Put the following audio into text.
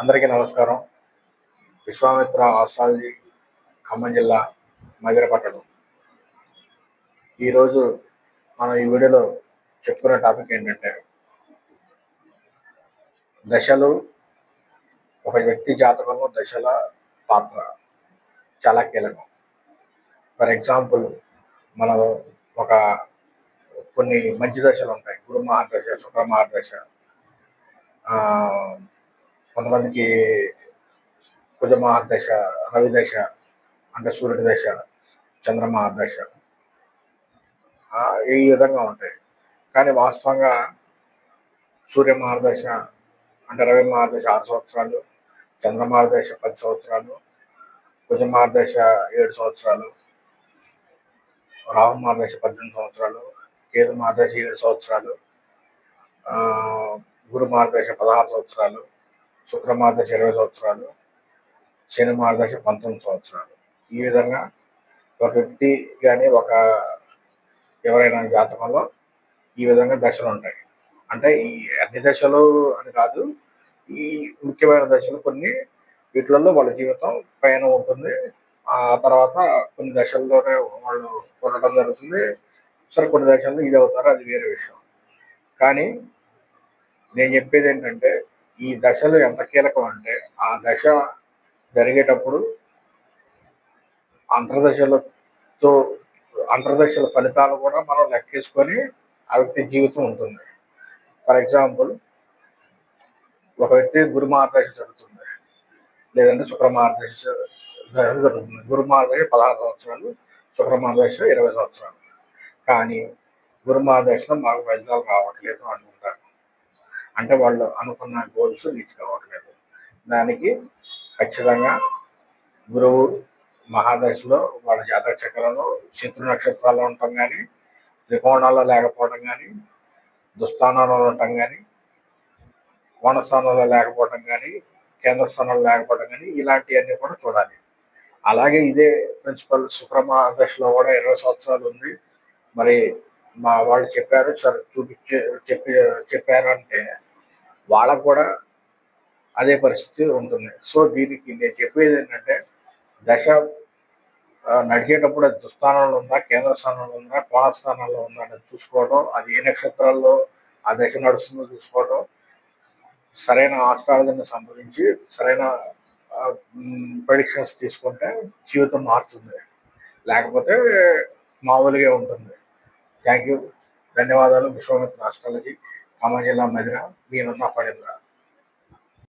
అందరికీ నమస్కారం. విశ్వామిత్ర ఆస్ట్రాలజీ ఖమ్మం జిల్లా మధిర పట్టణం. ఈరోజు మనం ఈ వీడియోలో చెప్పుకునే టాపిక్ ఏంటంటే దశలు, ఒక వ్యక్తి జాతకంలో దశల పాత్ర చాలా కీలకం. ఫర్ ఎగ్జాంపుల్, మనం ఒక కొన్ని మంచి దశలు ఉంటాయి. గురు మహర్దశ, శుక్ర మహర్దశ, కొంతమందికి కుజ మహర్దశ, రవి దశ అంటే సూర్యుడి దశ, చంద్రమా దశ, ఈ విధంగా ఉంటాయి. కానీ వాస్తవంగా సూర్య మహర్దశ అంటే రవి మహర్దశ 6 సంవత్సరాలు, చంద్ర మహర్దశ 10 సంవత్సరాలు, కుజ మహర్దశ 7 సంవత్సరాలు, రాహు మహర్దశ 18 సంవత్సరాలు, కేతు మహర్దశ 7 సంవత్సరాలు, గురు మహర్దశ 16 సంవత్సరాలు, శుక్ర మహర్దశ 20 సంవత్సరాలు, శని మహర్దశ 19 సంవత్సరాలు. ఈ విధంగా ఒక వ్యక్తి కానీ ఎవరైనా జాతకంలో ఈ విధంగా దశలు ఉంటాయి. అంటే ఈ అన్ని దశలు అని కాదు, ఈ ముఖ్యమైన దశలు కొన్ని వీటిలలో వాళ్ళ జీవితం పైన ఉంటుంది. ఆ తర్వాత కొన్ని దశల్లోనే వాళ్ళు ఉండటం జరుగుతుంది. సరే, కొన్ని దశల్లో ఇది అవుతారు, అది వేరే విషయం. కానీ నేను చెప్పేది ఏంటంటే, ఈ దశలు ఎంత కీలకం అంటే ఆ దశ జరిగేటప్పుడు అంతర్దశల ఫలితాలు కూడా మనం లెక్కేసుకొని ఆ వ్యక్తి జీవితం ఉంటుంది. ఫర్ ఎగ్జాంపుల్, ఒక వ్యక్తి గురు మహర్దశ జరుగుతుంది, లేదంటే శుక్ర మహర్దశ జరుగుతుంది. గురు మహర్దశ 16 సంవత్సరాలు, శుక్ర మహర్దశ 20 సంవత్సరాలు. కానీ గురు మహర్దశలో మాకు ఫలితాలు రావట్లేదు అనుకుంటారు. అంటే వాళ్ళు అనుకున్న గోల్స్ రీచ్ కావట్లేదు. దానికి ఖచ్చితంగా గురువు మహాదశలో వాళ్ళ జాతక చక్రంలో శత్రు నక్షత్రాల్లో ఉండటం కానీ, త్రికోణాల్లో లేకపోవడం కానీ, దుస్థానాల్లో ఉండటం కానీ, కోణస్థానంలో లేకపోవడం కానీ, కేంద్ర స్థానంలో లేకపోవడం కానీ, ఇలాంటివన్నీ కూడా చూడాలి. అలాగే ఇదే ప్రిన్సిపల్ శుక్ర మహాదశలో కూడా 20 సంవత్సరాలు ఉంది. మరి మా వాళ్ళు చెప్పారు, సరే చెప్పారు అంటే వాళ్ళకు కూడా అదే పరిస్థితి ఉంటుంది. సో దీనికి నేను చెప్పేది ఏంటంటే, దశ నడిచేటప్పుడు అది దుస్థానంలో ఉందా, కేంద్ర స్థానంలో ఉందా, కోణస్థానంలో ఉందా అనేది చూసుకోవడం, అది ఏ నక్షత్రాల్లో ఆ దశ నడుస్తుందో చూసుకోవడం, సరైన ఆస్ట్రాలజీని సంప్రదించి సరైన ప్రెడిక్షన్స్ తీసుకుంటే జీవితం మారుతుంది. లేకపోతే మామూలుగా ఉంటుంది. థ్యాంక్ యూ, ధన్యవాదాలు. విశ్వామిత్ర ఆస్ట్రాలజీ ఖమ్మం జిల్లా మధిర. నేనున్న ఫణీంద్ర.